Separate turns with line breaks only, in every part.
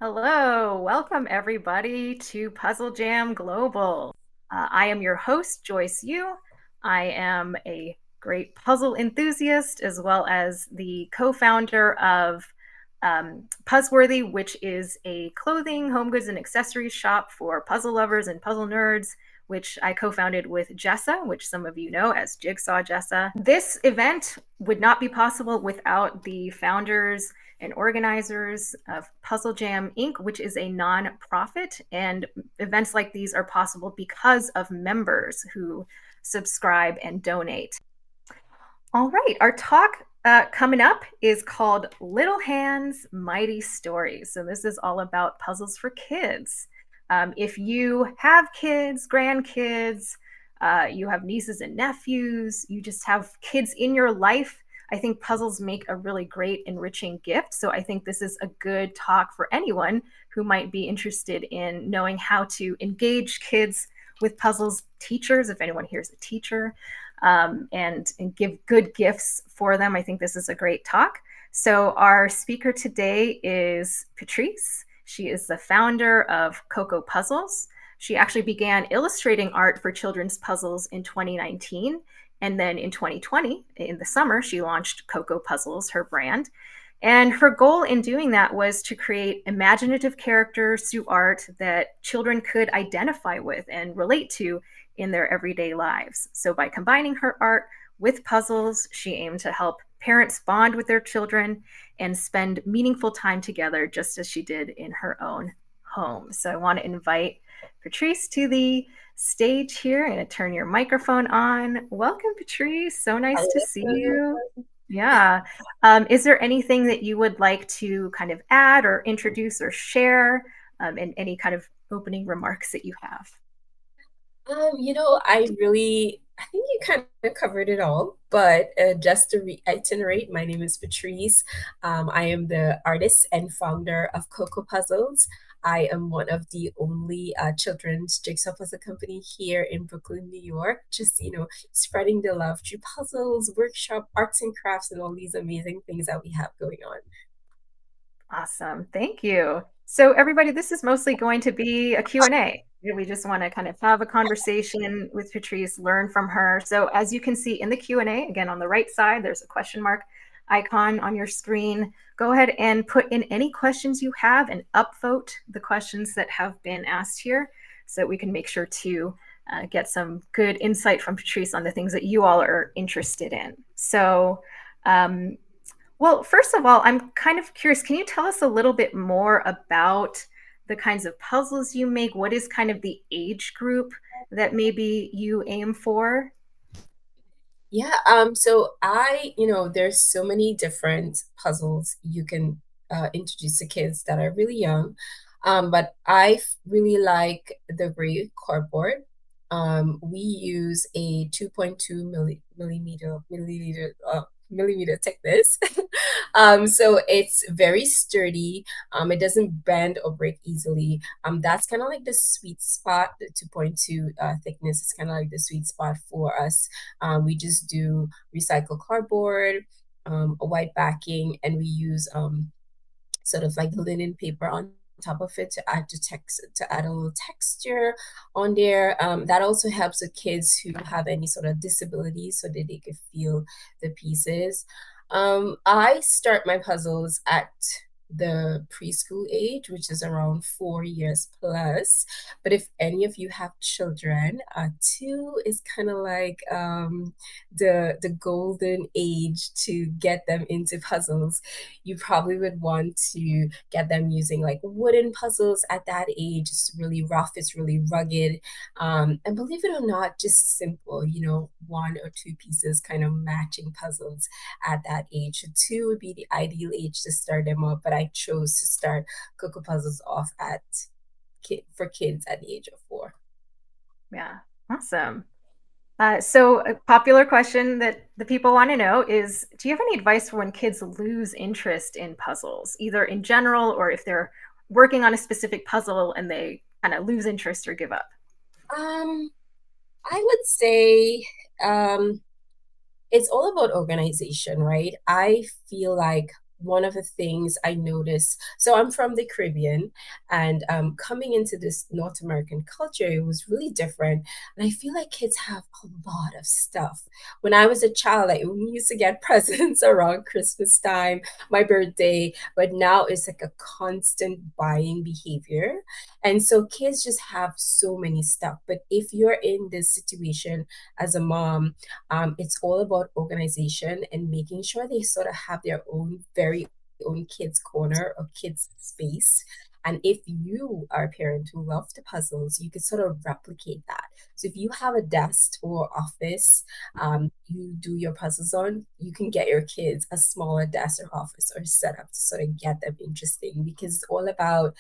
Hello, welcome everybody to Puzzle Jam Global. I am your host, Joyce Yu. I am a great puzzle enthusiast as well as the co-founder of Puzzworthy, which is a clothing, home goods, and accessories shop for puzzle lovers and puzzle nerds, which I co-founded with Jessa, which some of you know as Jigsaw Jessa. This event would not be possible without the founders and organizers of Puzzle Jam Inc., which is a nonprofit. And events like these are possible because of members who subscribe and donate. All right, our talk coming up is called Little Hands, Mighty Stories. So this is all about puzzles for kids. If you have kids, grandkids, you have nieces and nephews, you just have kids in your life, I think puzzles make a really great, enriching gift. So I think this is a good talk for anyone who might be interested in knowing how to engage kids with puzzles. Teachers, if anyone here is a teacher, and give good gifts for them. I think this is a great talk. So our speaker today is Putrice. She is the founder of Coco Puzzles. She actually began illustrating art for children's puzzles in 2019. And then in 2020, in the summer, she launched Coco Puzzles, her brand. And her goal in doing that was to create imaginative characters through art that children could identify with and relate to in their everyday lives. So by combining her art with puzzles, she aimed to help parents bond with their children and spend meaningful time together, just as she did in her own home. So I want to invite Patrice to the stage here. I'm going to turn your microphone on. Welcome, Patrice. So nice to see you. Yeah. Is there anything that you would like to kind of add or introduce or share, and any kind of opening remarks that you have?
I think you kind of covered it all, but just to reiterate, my name is Patrice. I am the artist and founder of Coco Puzzles. I am one of the only children's jigsaw puzzle company here in Brooklyn, New York. Just, spreading the love through puzzles, workshop, arts and crafts, and all these amazing things that we have going on.
Awesome. Thank you. So everybody, this is mostly going to be a Q&A. We just want to kind of have a conversation with Patrice, learn from her. So as you can see in the Q&A, again, on the right side, there's a question mark icon on your screen. Go ahead and put in any questions you have and upvote the questions that have been asked here so that we can make sure to get some good insight from Patrice on the things that you all are interested in. So well, first of all, I'm kind of curious. Can you tell us a little bit more about the kinds of puzzles you make? What is kind of the age group that maybe you aim for?
Yeah, there's so many different puzzles you can introduce to kids that are really young. But really like the gray cardboard. We use a 2.2 millimeter thickness. So it's very sturdy. It doesn't bend or break easily. That's kind of like the sweet spot. The 2.2 thickness is kind of like the sweet spot for us. We just do recycled cardboard, a white backing, and we use sort of like the linen paper on top of it to add a little texture on there. That also helps with kids who have any sort of disability so that they could feel the pieces. I start my puzzles at the preschool age, which is around 4 years plus. But if any of you have children, two is kind of like the golden age to get them into puzzles. You probably would want to get them using like wooden puzzles at that age. It's really rough, it's really rugged. And believe it or not, just simple, one or two pieces kind of matching puzzles at that age. So two would be the ideal age to start them up, but I chose to start Coco Puzzles off for kids at the age of 4.
Yeah, awesome. So a popular question that the people want to know is, do you have any advice for when kids lose interest in puzzles, either in general or if they're working on a specific puzzle and they kind of lose interest or give up?
Um, I would say it's all about organization, right? I feel like one of the things I noticed, so I'm from the Caribbean, and coming into this North American culture, it was really different. And I feel like kids have a lot of stuff. When I was a child, like we used to get presents around Christmas time, my birthday, but now it's like a constant buying behavior. And so kids just have so many stuff. But if you're in this situation as a mom, it's all about organization and making sure they sort of have their own very own kids corner or kids space. And if you are a parent who loves the puzzles, you can sort of replicate that. So if you have a desk or office you do your puzzles on, you can get your kids a smaller desk or office or setup to sort of get them interesting, because it's all about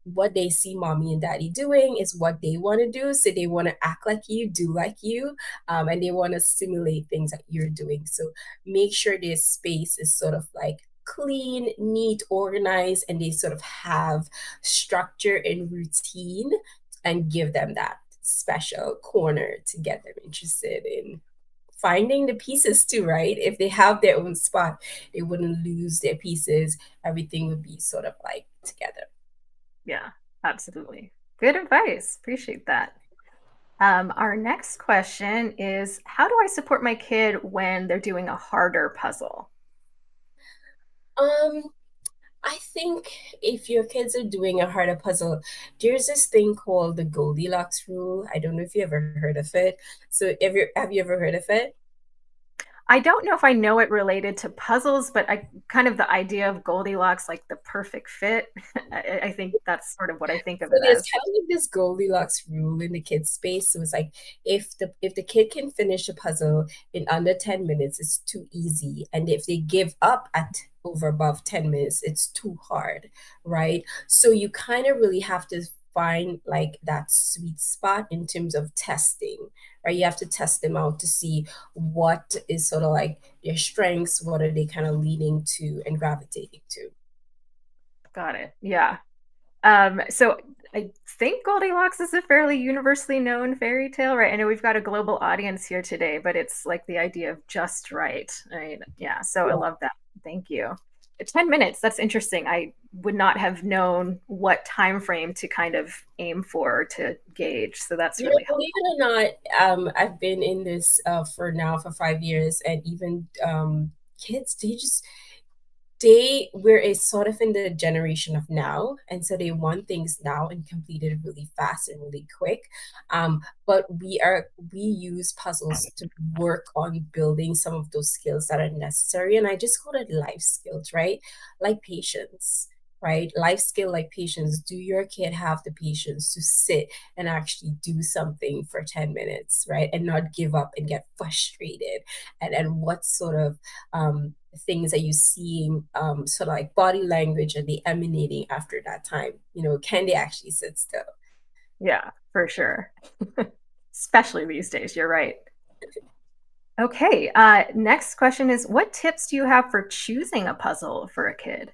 what they see mommy and daddy doing is what they want to do. So they want to act like you, do like you, and they want to simulate things that you're doing. So make sure their space is sort of like clean, neat, organized, and they sort of have structure and routine, and give them that special corner to get them interested in finding the pieces too, right? If they have their own spot, they wouldn't lose their pieces. Everything would be sort of like together.
Yeah, absolutely. Good advice. Appreciate that. Our next question is, how do I support my kid when they're doing a harder puzzle?
Um, I think if your kids are doing a harder puzzle, there's this thing called the Goldilocks rule. I don't know if you ever heard of it. So have you ever heard of it?
I don't know if I know it related to puzzles, but I kind of the idea of Goldilocks, like the perfect fit. I think that's sort of what I think of
So
it
there's
as.
kind of like this Goldilocks rule in the kids space. So it's like if the kid can finish a puzzle in under 10 minutes, it's too easy. And if they give up at over above 10 minutes, it's too hard, right? So you kind of really have to find like that sweet spot in terms of testing, right? You have to test them out to see what is sort of like their strengths, what are they kind of leaning to and gravitating to.
Got it. Yeah. So I think Goldilocks is a fairly universally known fairy tale, right? I know we've got a global audience here today, but it's like the idea of just right. Right. Yeah. So I
Yeah.
love that. Thank you. 10 minutes. That's interesting. I would not have known what time frame to kind of aim for to gauge. So that's
You know,
really
believe
helpful.
it or not, I've been in this for 5 years, and even kids, we're a sort of in the generation of now, and so they want things now and completed really fast and really quick. But we use puzzles to work on building some of those skills that are necessary, and I just call it life skills, right? Like patience, right? Life skill like patience. Do your kid have the patience to sit and actually do something for 10 minutes, right? And not give up and get frustrated? And what sort of things are you seeing, sort of like body language, and the emanating after that time? Can they actually sit still?
Yeah, for sure. Especially these days. You're right. Okay. Next question is, what tips do you have for choosing a puzzle for a kid?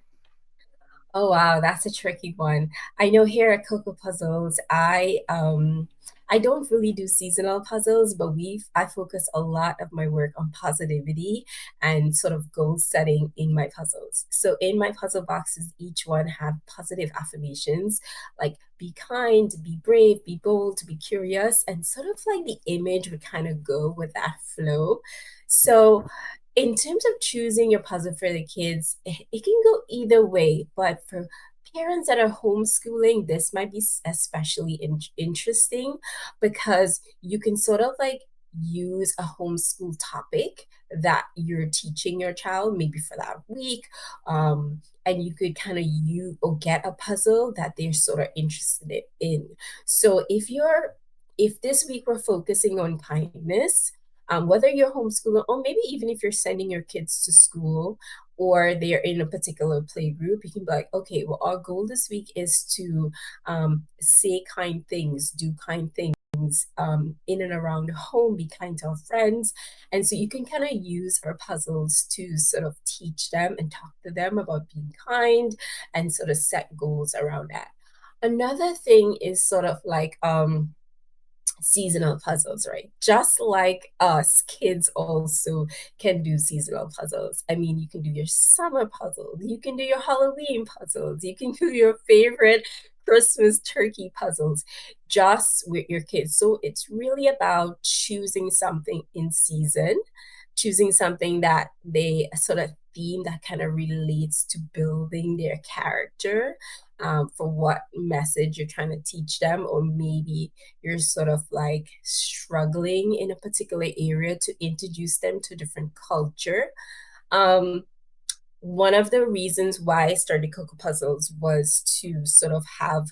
Oh wow, that's a tricky one. I know here at Cocoa Puzzles, I don't really do seasonal puzzles, but I focus a lot of my work on positivity and sort of goal setting in my puzzles. So in my puzzle boxes, each one have positive affirmations like be kind, be brave, be bold, be curious, and sort of like the image would kind of go with that flow. So in terms of choosing your puzzle for the kids, it can go either way, but for parents that are homeschooling, this might be especially interesting, because you can sort of like use a homeschool topic that you're teaching your child maybe for that week, and you could kind of you or get a puzzle that they're sort of interested in. So if this week we're focusing on kindness, whether you're homeschooling or maybe even if you're sending your kids to school or they're in a particular play group, you can be like, okay, well, our goal this week is to say kind things, do kind things. In and around the home, be kind to our friends. And so you can kind of use our puzzles to sort of teach them and talk to them about being kind and sort of set goals around that. Another thing is sort of like seasonal puzzles, right? Just like us, kids also can do seasonal puzzles. I mean, you can do your summer puzzles, you can do your Halloween puzzles, you can do your favorite Christmas turkey puzzles just with your kids. So it's really about choosing something in season, choosing something that they sort of theme that kind of relates to building their character, for what message you're trying to teach them, or maybe you're sort of like struggling in a particular area to introduce them to different culture. Um, One of the reasons why I started Cocoa Puzzles was to sort of have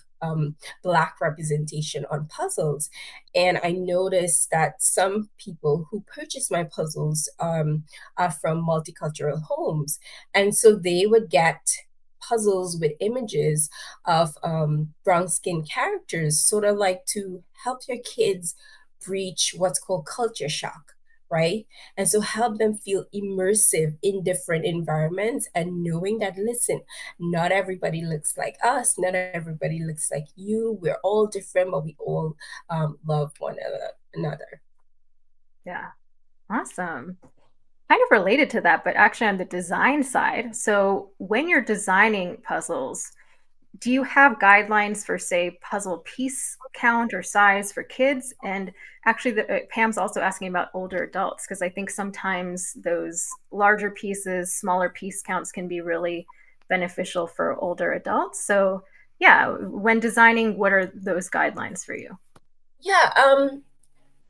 Black representation on puzzles. And I noticed that some people who purchase my puzzles are from multicultural homes. And so they would get puzzles with images of brown skinned characters, sort of like to help your kids breach what's called culture shock, right? And so help them feel immersive in different environments and knowing that, listen, not everybody looks like us, not everybody looks like you. We're all different, but we all love one another.
Yeah. Awesome. Kind of related to that, but actually on the design side. So when you're designing puzzles, do you have guidelines for, say, puzzle piece count or size for kids? And actually, Pam's also asking about older adults because I think sometimes those larger pieces, smaller piece counts can be really beneficial for older adults. So, yeah, when designing, what are those guidelines for you?
Yeah,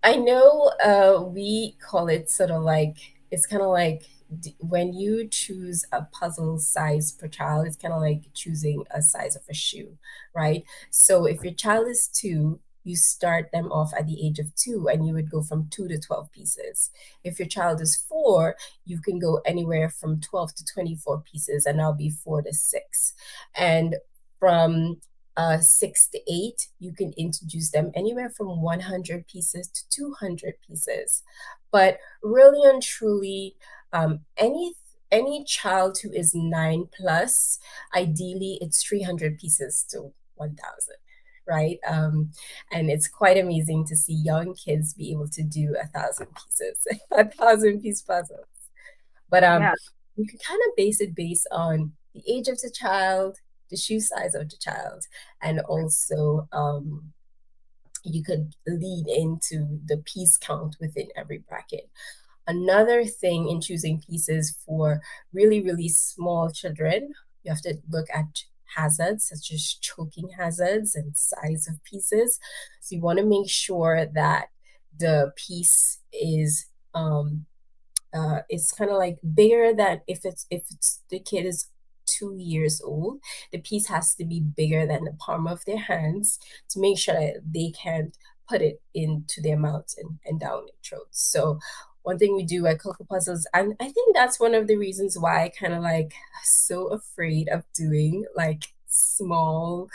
I know we call it sort of like, it's kind of like when you choose a puzzle size per child, it's kind of like choosing a size of a shoe, right? So if your child is two, you start them off at the age of two and you would go from 2 to 12 pieces. If your child is four, you can go anywhere from 12 to 24 pieces and that'll be 4 to 6. And from 6 to 8, you can introduce them anywhere from 100 pieces to 200 pieces. But really and truly, any child who is 9 plus, ideally it's 300 pieces to 1,000. Right. And it's quite amazing to see young kids be able to do 1,000 pieces, 1,000 piece puzzles. But
Yeah,
you can kind of base it based on the age of the child, the shoe size of the child, and also you could lead into the piece count within every bracket. Another thing in choosing pieces for really, really small children, you have to look at hazards such as choking hazards and size of pieces. So you want to make sure that the piece is it's kind of like bigger than, if it's the kid is 2 years old, the piece has to be bigger than the palm of their hands to make sure that they can put it into their mouths and down their throats. So one thing we do at Cocoa Puzzles, and I think that's one of the reasons why I kind of like so afraid of doing like small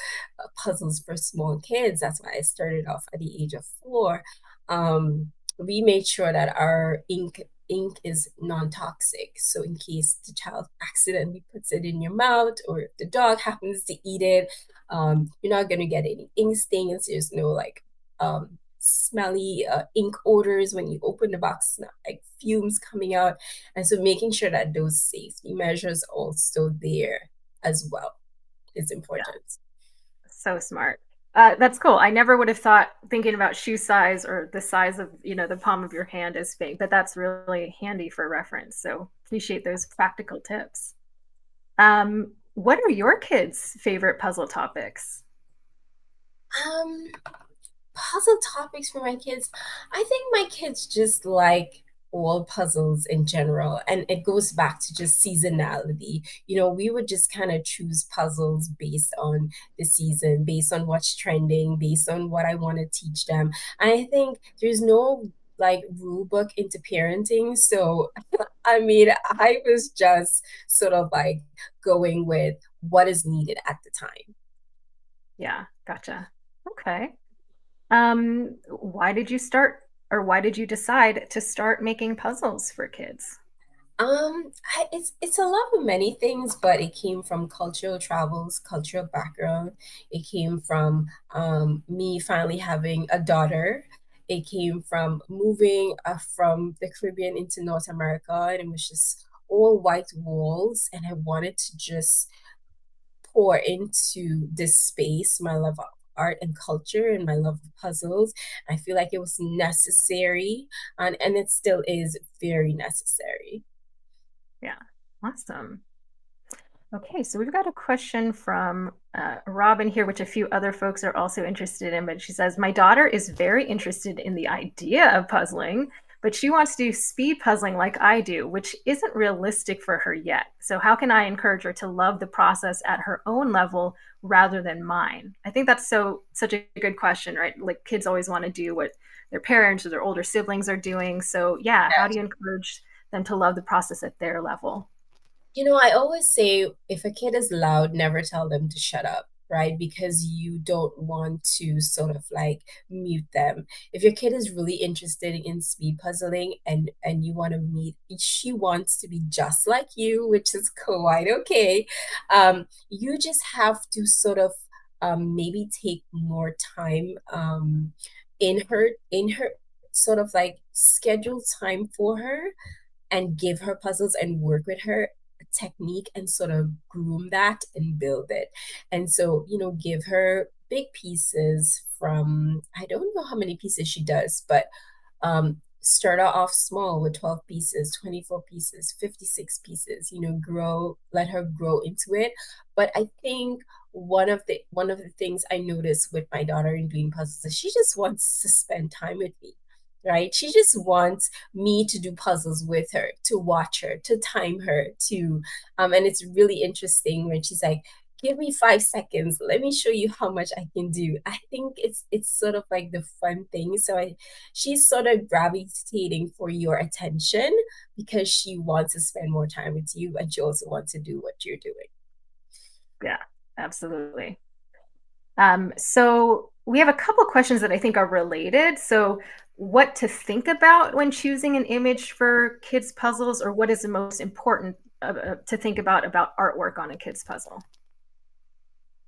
puzzles for small kids. That's why I started off at the age of 4. We made sure that our ink is non-toxic. So in case the child accidentally puts it in your mouth or if the dog happens to eat it, you're not gonna get any ink stains. There's no like smelly ink odors when you open the box, not like fumes coming out. And so making sure that those safety measures also there as well is
yeah,
important.
so smart. That's cool. I never would have thought thinking about shoe size or the size of, the palm of your hand is big, but that's really handy for reference. So appreciate those practical tips. What are your kids' favorite puzzle topics?
Um, Puzzle topics for my kids. I think my kids just like all puzzles in general. And it goes back to just seasonality. We would just kind of choose puzzles based on the season, based on what's trending, based on what I want to teach them. And I think there's no like rule book into parenting. So, I mean, I was just sort of like going with what is needed at the time.
Yeah, gotcha. Okay. Why did you start or why did you decide to start making puzzles for kids?
It's a lot of many things, but it came from cultural travels, cultural background. It came from me finally having a daughter, It came from moving from the Caribbean into North America, and it was just all white walls. And I wanted to just pour into this space my love of art and culture and my love of puzzles. I feel like it was necessary, and it still is very necessary.
Yeah. Awesome. Okay, so we've got a question from Robin here, which a few other folks are also interested in. But she says, my daughter is very interested in the idea of puzzling, but she wants to do speed puzzling like I do, which isn't realistic for her yet. So, how can I encourage her to love the process at her own level rather than mine? I think that's such a good question, right? Like kids always want to do what their parents or their older siblings are doing. So, yeah, how do you encourage them to love the process at their level?
I always say if a kid is loud, never tell them to shut up, right? Because you don't want to sort of like mute them. If your kid is really interested in speed puzzling and you want to meet, she wants to be just like you, which is quite okay. You just have to sort of maybe take more time in her sort of like schedule time for her and give her puzzles and work with her technique and sort of groom that and build it. And so, give her big pieces from, I don't know how many pieces she does, but start her off small with 12 pieces, 24 pieces, 56 pieces, let her grow into it. But I think one of the things I noticed with my daughter in doing puzzles is she just wants to spend time with me. Right? She just wants me to do puzzles with her, to watch her, to time her, and it's really interesting when she's like, give me 5 seconds, let me show you how much I can do. I think it's sort of like the fun thing. She's sort of gravitating for your attention because she wants to spend more time with you, and she also wants to do what you're doing.
Yeah, absolutely. So we have a couple questions that I think are related. So, what to think about when choosing an image for kids' puzzles, or what is the most important to think about artwork on a kids' puzzle?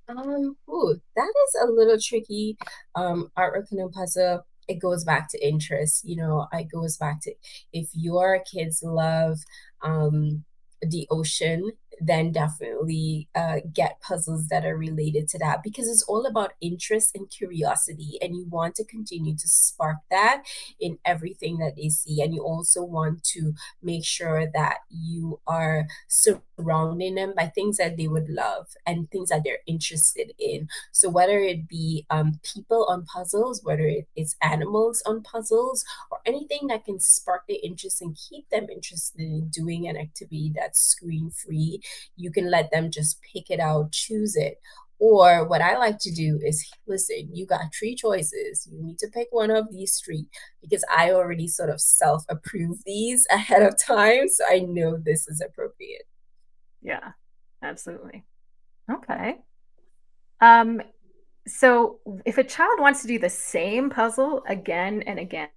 That is a little tricky. Artwork in a puzzle, it goes back to interest. It goes back to if your kids love the ocean, then definitely get puzzles that are related to that because it's all about interest and curiosity, and you want to continue to spark that in everything that they see, and you also want to make sure that you are surrounding them by things that they would love and things that they're interested in. So whether it be people on puzzles, whether it's animals on puzzles, or anything that can spark their interest and keep them interested in doing an activity that's screen free, you can let them just pick it out, choose it. Or what I like to do is, listen, you got three choices. You need to pick one of these three because I already sort of self approve these ahead of time. So I know this is appropriate.
Yeah, absolutely. Okay. Um, so if a child wants to do the same puzzle again and again,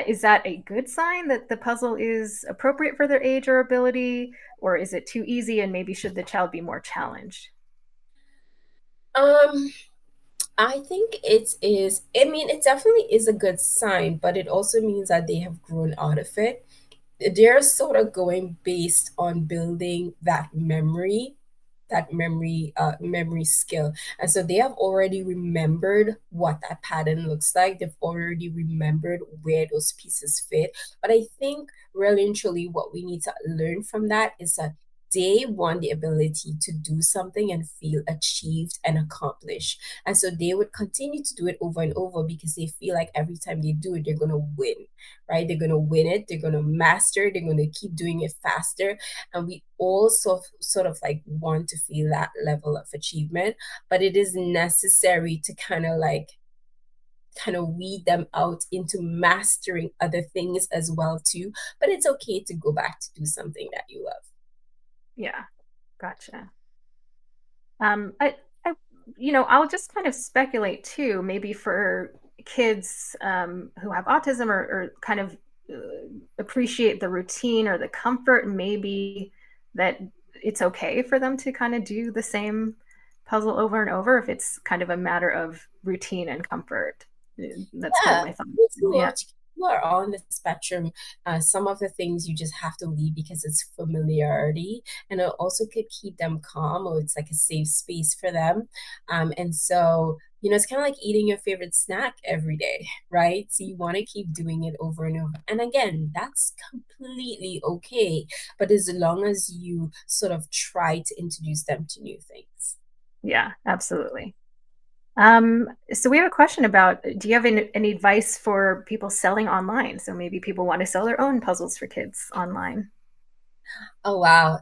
is that a good sign that the puzzle is appropriate for their age or ability, or is it too easy and maybe should the child be more challenged?
Um, I think it definitely is a good sign, but it also means that they have grown out of it. They're sort of going based on building that memory skill, and so they have already remembered what that pattern looks like. They've already remembered where those pieces fit. But I think really and truly what we need to learn from that is that they want the ability to do something and feel achieved and accomplished, and so they would continue to do it over and over because they feel like every time they do it they're going to win, right? They're going to win it, they're going to master, they're going to keep doing it faster. And we also sort of like want to feel that level of achievement, but it is necessary to kind of weed them out into mastering other things as well too. But it's okay to go back to do something that you love.
Yeah, gotcha. I, I'll just kind of speculate too, maybe for kids who have autism or kind of appreciate the routine or the comfort, maybe that it's okay for them to kind of do the same puzzle over and over if it's kind of a matter of routine and comfort. That's kind of
Yeah,
my thought.
kids who
Yeah.
are on the spectrum, some of the things you just have to leave because it's familiarity, and it also could keep them calm, or it's like a safe space for them. And so, it's kind of like eating your favorite snack every day, right? So you want to keep doing it over and over. And again, that's completely okay, but as long as you sort of try to introduce them to new things.
Yeah, absolutely. So we have a question about, do you have any advice for people selling online? So maybe people want to sell their own puzzles for kids online.
Oh wow.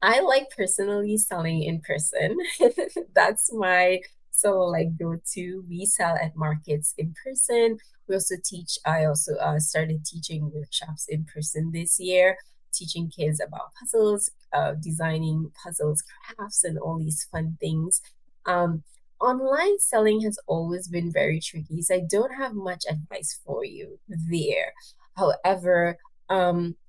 I like personally selling in person. That's my like go-to. We sell at markets in person. I also started teaching workshops in person this year, teaching kids about puzzles, designing puzzles, crafts, and all these fun things. Um, Online selling has always been very tricky, so I don't have much advice for you there. However,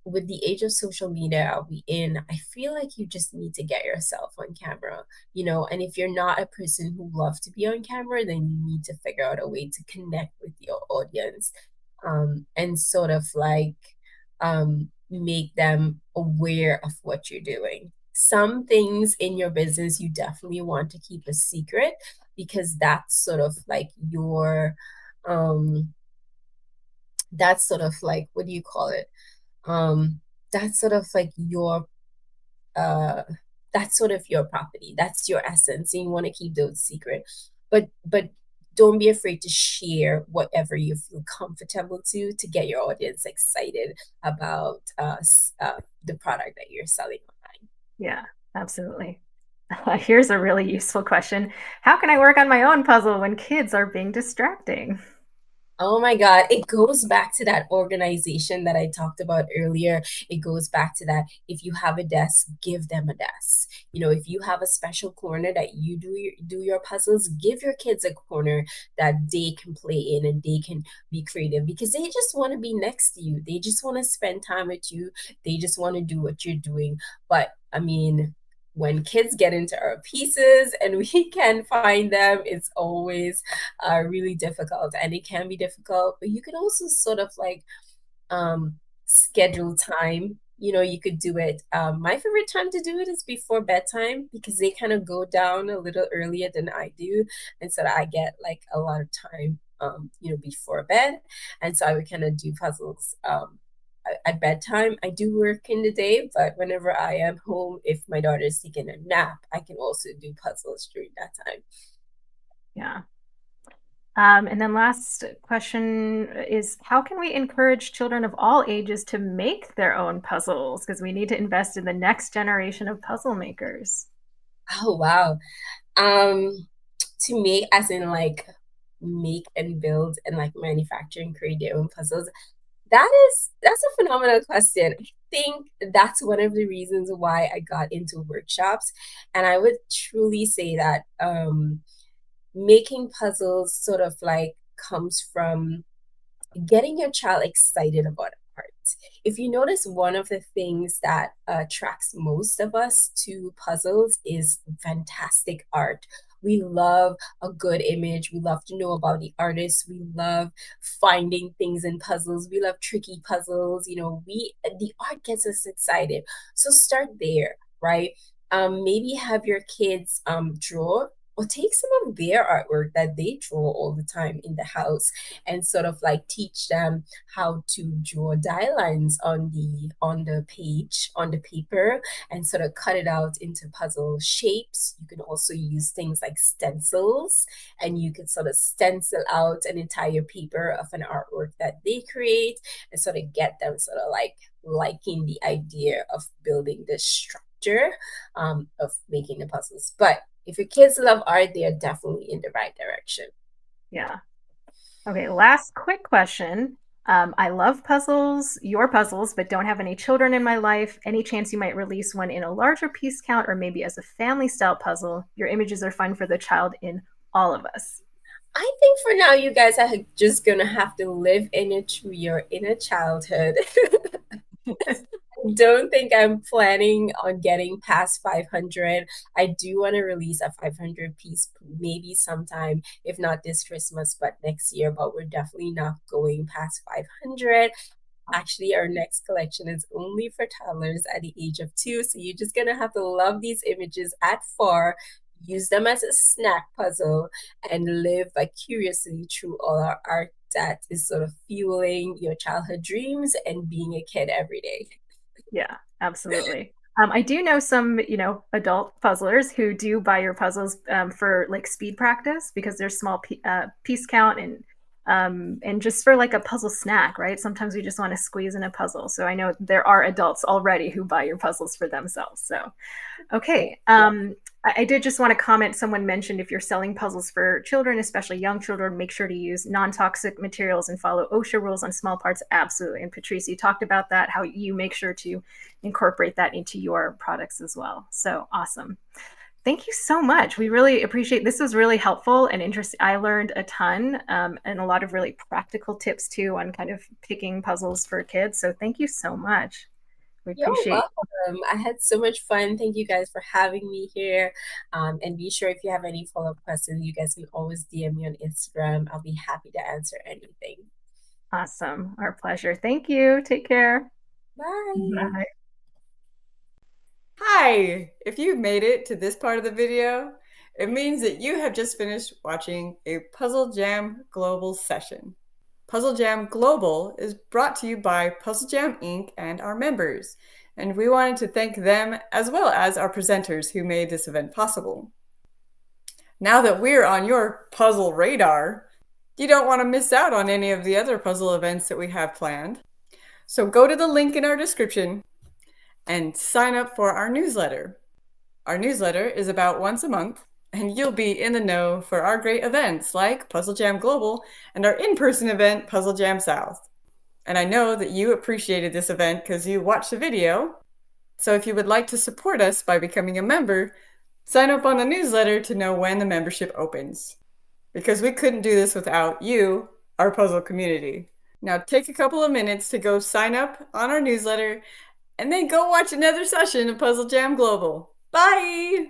with the age of social media we in, I feel like you just need to get yourself on camera, and if you're not a person who loves to be on camera, then you need to figure out a way to connect with your audience, and sort of like make them aware of what you're doing. Some things in your business you definitely want to keep a secret, because um that's sort of like, what do you call it, um that's sort of like your uh that's sort of your property, that's your essence, and you want to keep those secret, but don't be afraid to share whatever you feel comfortable to get your audience excited about the product that you're selling online.
Yeah, absolutely. Here's a really useful question. How can I work on my own puzzle when kids are being distracting?
Oh my God, it goes back to that organization that I talked about earlier. It goes back to that. If you have a desk, give them a desk. If you have a special corner that you do your puzzles, give your kids a corner that they can play in and they can be creative, because they just want to be next to you. They just want to spend time with you. They just want to do what you're doing. But I mean, when kids get into our pieces and we can find them, it's always really difficult, and it can be difficult, but you can also sort of like schedule time. You could do it. My favorite time to do it is before bedtime, because they kind of go down a little earlier than I do, and so that I get like a lot of time before bed, and so I would kind of do puzzles at bedtime. I do work in the day, but whenever I am home, if my daughter is taking a nap, I can also do puzzles during that time.
Yeah. And then last question is, how can we encourage children of all ages to make their own puzzles? Because we need to invest in the next generation of puzzle makers.
Oh wow. Um, to make, as in like make and build and like manufacture and create their own puzzles. That's a phenomenal question. I think that's one of the reasons why I got into workshops. And I would truly say that making puzzles sort of like comes from getting your child excited about art. If you notice, one of the things that attracts most of us to puzzles is fantastic art. We love a good image. We love to know about the artist. We love finding things in puzzles. We love tricky puzzles. The art gets us excited. So start there, right? Maybe have your kids draw, or take some of their artwork that they draw all the time in the house, and sort of like teach them how to draw die lines on the page, on the paper, and sort of cut it out into puzzle shapes. You can also use things like stencils, and you can sort of stencil out an entire paper of an artwork that they create, and sort of get them sort of like liking the idea of building this structure, of making the puzzles. But if your kids love art, they are definitely in the right direction.
Yeah. Okay, last quick question. I love puzzles, your puzzles, but don't have any children in my life. Any chance you might release one in a larger piece count or maybe as a family style puzzle? Your images are fun for the child in all of us.
I think for now, you guys are just gonna have to live in it through your inner childhood. don't think I'm planning on getting past 500. I do want to release a 500 piece maybe sometime, if not this Christmas, but next year. But we're definitely not going past 500. Actually, our next collection is only for toddlers at the age of 2. So you're just going to have to love these images at 4, use them as a snack puzzle, and live vicariously through all our art that is sort of fueling your childhood dreams and being a kid every day.
Yeah, absolutely. I do know some, adult puzzlers who do buy your puzzles for like speed practice because there's small piece count and just for like a puzzle snack, right? Sometimes we just want to squeeze in a puzzle. So I know there are adults already who buy your puzzles for themselves. So okay. I did just want to comment. Someone mentioned if you're selling puzzles for children, especially young children, make sure to use non-toxic materials and follow OSHA rules on small parts. Absolutely. And Patrice, you talked about that, how you make sure to incorporate that into your products as well. So awesome. Thank you so much. We really appreciate this. Was really helpful and interesting. I learned a ton and a lot of really practical tips too on kind of picking puzzles for kids. So thank you so much. We
You're
appreciate.
welcome. I had so much fun. Thank you guys for having me here. And be sure if you have any follow-up questions, you guys can always DM me on Instagram. I'll be happy to answer anything.
Awesome. Our pleasure. Thank you. Take care.
Bye.
Bye.
Hi! If you've made it to this part of the video, it means that you have just finished watching a Puzzle Jam Global session. Puzzle Jam Global is brought to you by Puzzle Jam Inc. and our members, and we wanted to thank them as well as our presenters who made this event possible. Now that we're on your puzzle radar, you don't want to miss out on any of the other puzzle events that we have planned. So go to the link in our description and sign up for our newsletter. Our newsletter is about once a month, and you'll be in the know for our great events like Puzzle Jam Global and our in-person event, Puzzle Jam South. And I know that you appreciated this event because you watched the video. So if you would like to support us by becoming a member, sign up on the newsletter to know when the membership opens. Because we couldn't do this without you, our puzzle community. Now take a couple of minutes to go sign up on our newsletter and then go watch another session of Puzzle Jam Global. Bye!